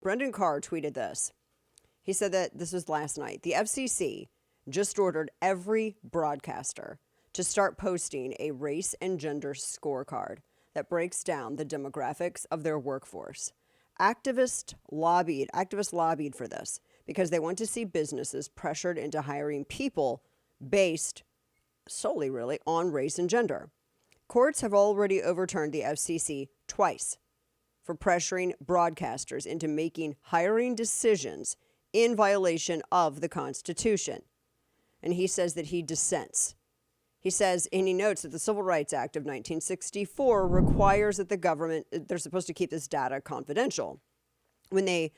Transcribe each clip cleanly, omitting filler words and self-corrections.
Brendan Carr tweeted this. He said that this was last night. The FCC just ordered every broadcaster to start posting a race and gender scorecard that breaks down the demographics of their workforce. Activists lobbied for this because they want to see businesses pressured into hiring people based solely really on race and gender. Courts have already overturned the FCC twice for pressuring broadcasters into making hiring decisions in violation of the Constitution. And he says that he dissents. He says, and he notes that the Civil Rights Act of 1964 requires that the government, they're supposed to keep this data confidential when the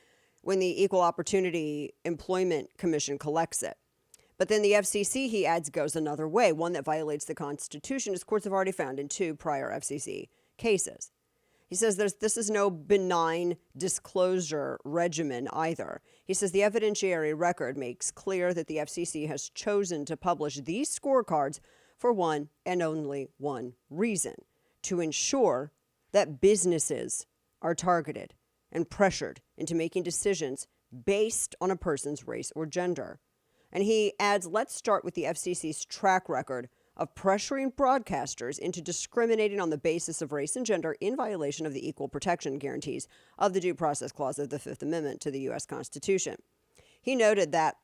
Equal Opportunity Employment Commission collects it. But then the FCC, he adds, goes another way, one that violates the Constitution, as courts have already found in 2 prior FCC cases. He says this is no benign disclosure regimen either. He says the evidentiary record makes clear that the FCC has chosen to publish these scorecards for one and only one reason: to ensure that businesses are targeted and pressured into making decisions based on a person's race or gender. And he adds, let's start with the FCC's track record of pressuring broadcasters into discriminating on the basis of race and gender in violation of the equal protection guarantees of the Due Process Clause of the Fifth Amendment to the U.S. Constitution. He noted that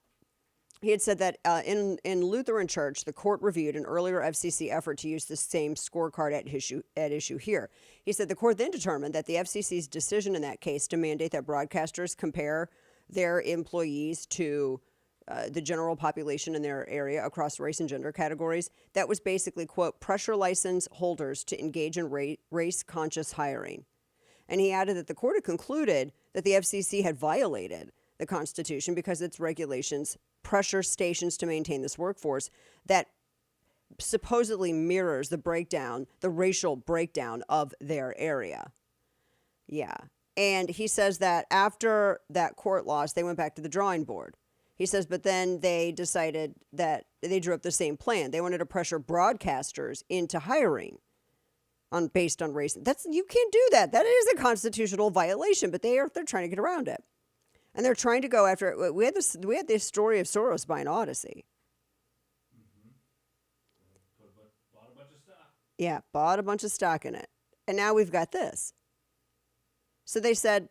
he had said that in Lutheran Church, the court reviewed an earlier FCC effort to use the same scorecard at issue here. He said the court then determined that the FCC's decision in that case to mandate that broadcasters compare their employees to the general population in their area across race and gender categories, that was basically, quote, pressure license holders to engage in race-conscious hiring. And he added that the court had concluded that the FCC had violated the Constitution because its regulations pressure stations to maintain this workforce that supposedly mirrors the racial breakdown of their area. Yeah. And he says that after that court loss, they went back to the drawing board. He says, but then they decided that they drew up the same plan. They wanted to pressure broadcasters into hiring based on race. You can't do that. That is a constitutional violation, but they're trying to get around it. And they're trying to go after it. We had this story of Soros buying Odyssey. Bought a bunch of stock. Yeah, bought a bunch of stock in it. And now we've got this. So they said,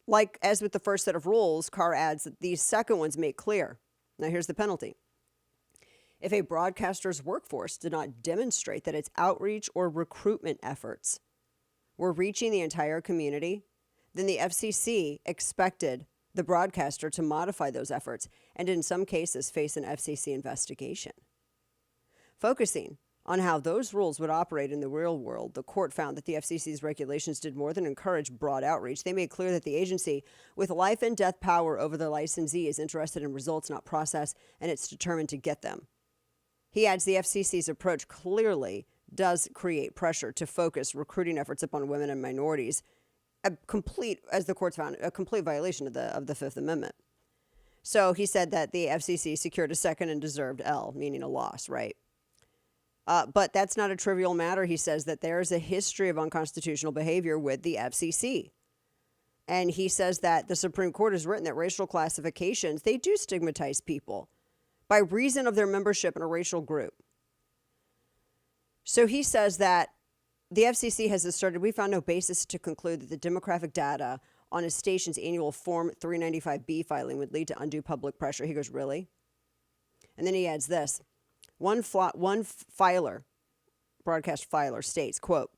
like as with the first set of rules, Carr adds that these second ones make clear. Now here's the penalty. If a broadcaster's workforce did not demonstrate that its outreach or recruitment efforts were reaching the entire community, then the FCC expected the broadcaster to modify those efforts and in some cases face an FCC investigation. Focusing on how those rules would operate in the real world, the court found that the FCC's regulations did more than encourage broad outreach. They made clear that the agency, with life and death power over the licensee, is interested in results, not process, and it's determined to get them. He adds the FCC's approach clearly does create pressure to focus recruiting efforts upon women and minorities, as the courts found, a complete violation of the Fifth Amendment. So he said that the FCC secured a second and deserved L, meaning a loss, right? But that's not a trivial matter. He says that there is a history of unconstitutional behavior with the FCC. And he says that the Supreme Court has written that racial classifications, they do stigmatize people by reason of their membership in a racial group. So he says that the FCC has asserted, we found no basis to conclude that the demographic data on a station's annual Form 395B filing would lead to undue public pressure. He goes, really? And then he adds this. One broadcast filer states, quote,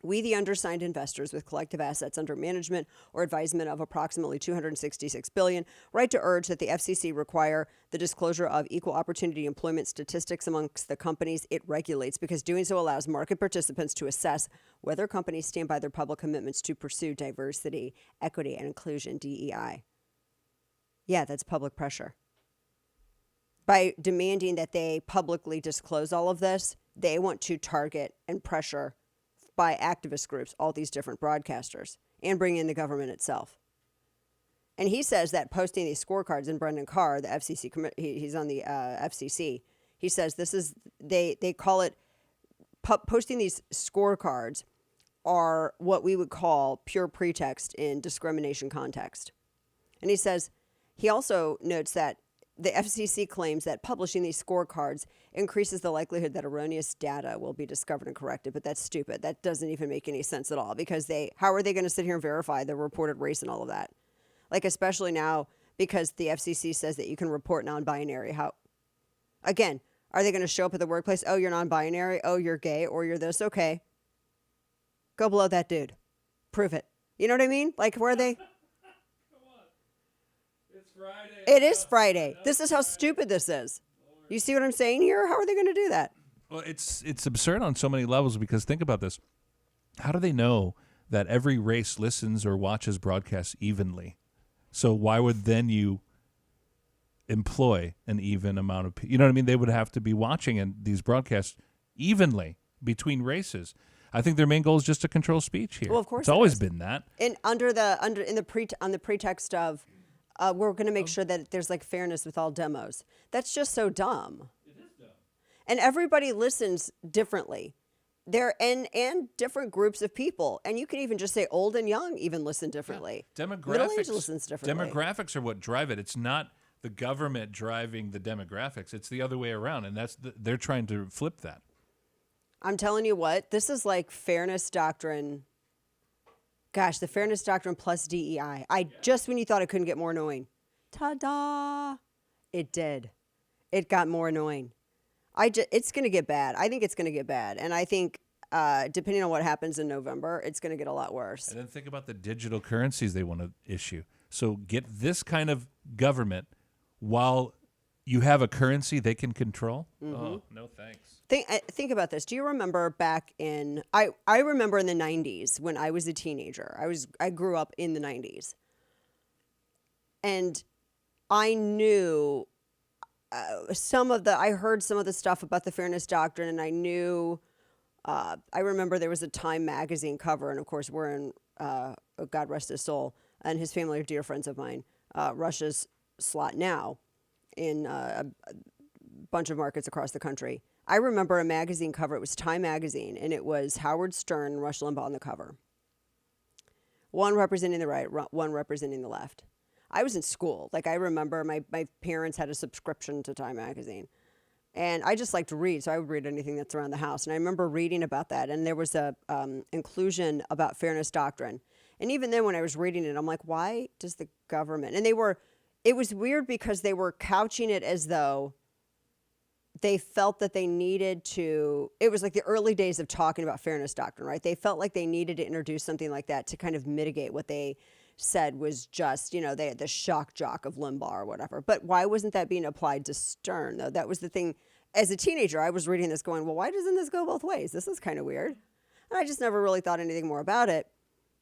we, the undersigned investors with collective assets under management or advisement of approximately $266 billion, write to urge that the FCC require the disclosure of equal opportunity employment statistics amongst the companies it regulates, because doing so allows market participants to assess whether companies stand by their public commitments to pursue diversity, equity, and inclusion, DEI. Yeah, that's public pressure. By demanding that they publicly disclose all of this, they want to target and pressure by activist groups all these different broadcasters and bring in the government itself. And he says that posting these scorecards, in Brendan Carr, the FCC, he's on the FCC, he says this is, they call it, posting these scorecards are what we would call pure pretext in discrimination context. And he also notes that the FCC claims that publishing these scorecards increases the likelihood that erroneous data will be discovered and corrected, but that's stupid. That doesn't even make any sense at all, because how are they going to sit here and verify the reported race and all of that? Like, especially now, because the FCC says that you can report non-binary. Again, are they going to show up at the workplace? Oh, you're non-binary. Oh, you're gay, or you're this. Okay. Go below that dude. Prove it. You know what I mean? Like, where are they? Come on. It's Friday. It is Friday. This is how stupid this is. You see what I'm saying here? How are they going to do that? Well, it's absurd on so many levels, because think about this. How do they know that every race listens or watches broadcasts evenly? So why would then you employ an even amount of people? You know what I mean? They would have to be watching these broadcasts evenly between races. I think their main goal is just to control speech here. Well, of course it's always been that. And on the pretext of we're going to make sure that there's like fairness with all demos. That's just so dumb. It is dumb. And everybody listens differently. And different groups of people. And you can even just say old and young even listen differently. Yeah. Middle-aged listens differently. Demographics are what drive it. It's not the government driving the demographics. It's the other way around, and they're trying to flip that. I'm telling you what, this is like fairness doctrine. Gosh, the fairness doctrine plus DEI. Just when you thought it couldn't get more annoying, ta-da, it did. It got more annoying. It's going to get bad. I think it's going to get bad. And I think depending on what happens in November, it's going to get a lot worse. And then think about the digital currencies they want to issue. So get this kind of government while you have a currency they can control. Mm-hmm. Oh, no thanks. Think about this. Do you remember back in, I remember in the 90s when I was a teenager. I grew up in the 90s. And I knew I heard some of the stuff about the fairness doctrine, and I knew, I remember there was a Time magazine cover, and of course we're in, God rest his soul, and his family are dear friends of mine, Russia's slot now in a bunch of markets across the country. I remember a magazine cover. It was Time magazine, and it was Howard Stern and Rush Limbaugh on the cover. One representing the right, one representing the left. I was in school. Like, I remember my parents had a subscription to Time magazine, and I just like to read, so I would read anything that's around the house. And I remember reading about that, and there was a inclusion about fairness doctrine. And even then, when I was reading it, I'm like, why does the government? And it was weird because they were couching it as though they felt that they needed to, it was like the early days of talking about fairness doctrine, right? They felt like they needed to introduce something like that to kind of mitigate what they said was just, they had the shock jock of Limbaugh or whatever. But why wasn't that being applied to Stern, though? That was the thing. As a teenager, I was reading this going, well, why doesn't this go both ways? This is kind of weird. And I just never really thought anything more about it.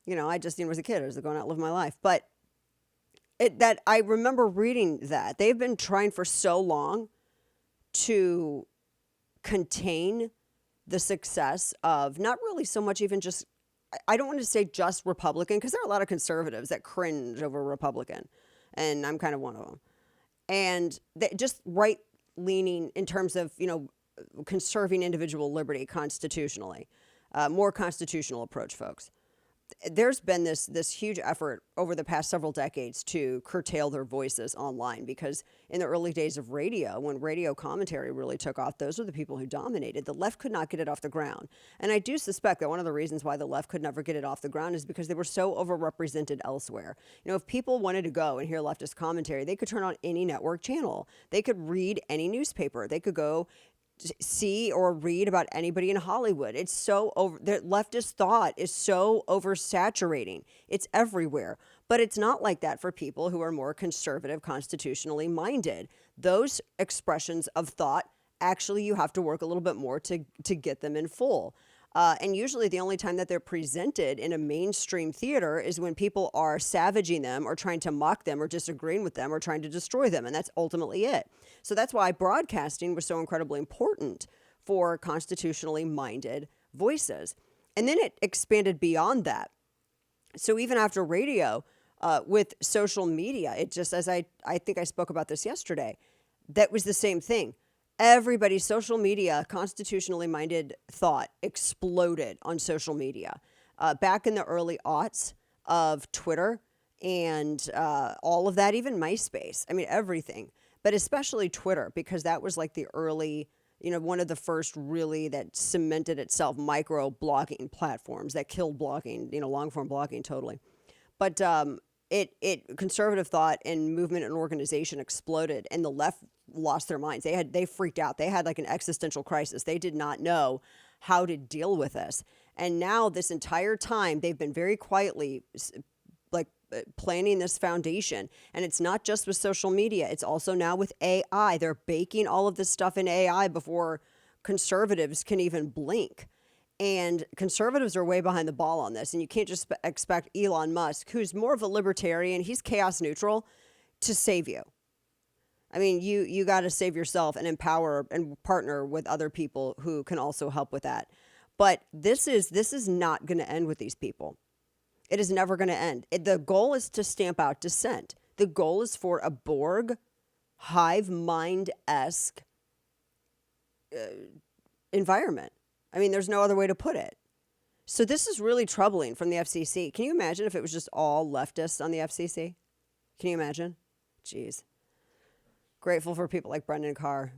I just, was a kid. I was going out and living my life. But I remember reading that. They've been trying for so long to contain the success of not really so much even just, I don't want to say just Republican, because there are a lot of conservatives that cringe over Republican, and I'm kind of one of them. And just right-leaning in terms of, conserving individual liberty constitutionally, more constitutional approach, folks. There's been this huge effort over the past several decades to curtail their voices online, because in the early days of radio, when radio commentary really took off, those were the people who dominated. The left could not get it off the ground. And I do suspect that one of the reasons why the left could never get it off the ground is because they were so overrepresented elsewhere. If people wanted to go and hear leftist commentary, they could turn on any network channel. They could read any newspaper. They could go see or read about anybody in Hollywood. It's so the leftist thought is so oversaturating. It's everywhere. But it's not like that for people who are more conservative, constitutionally minded. Those expressions of thought, actually, you have to work a little bit more to get them in full. And usually the only time that they're presented in a mainstream theater is when people are savaging them or trying to mock them or disagreeing with them or trying to destroy them. And that's ultimately it. So that's why broadcasting was so incredibly important for constitutionally minded voices. And then it expanded beyond that. So even after radio, with social media, it just, as I think I spoke about this yesterday, that was the same thing. Everybody's social media, constitutionally minded thought exploded on social media. back in the early aughts of Twitter and all of that, even MySpace. I mean, everything, but especially Twitter, because that was like the early, one of the first really that cemented itself micro blogging platforms that killed blogging, long form blogging totally. But it conservative thought and movement and organization exploded, and the left lost their minds. They freaked out. They had like an existential crisis. They did not know how to deal with this. And now this entire time they've been very quietly planning this foundation. And it's not just with social media. It's also now with AI. They're baking all of this stuff in AI before conservatives can even blink. And conservatives are way behind the ball on this. And you can't just expect Elon Musk, who's more of a libertarian, he's chaos neutral, to save you. I mean, you got to save yourself and empower and partner with other people who can also help with that. But this is not going to end with these people. It is never going to end. The goal is to stamp out dissent. The goal is for a Borg, hive mind-esque environment. I mean, there's no other way to put it. So this is really troubling from the FCC. Can you imagine if it was just all leftists on the FCC? Can you imagine? Jeez. Grateful for people like Brendan Carr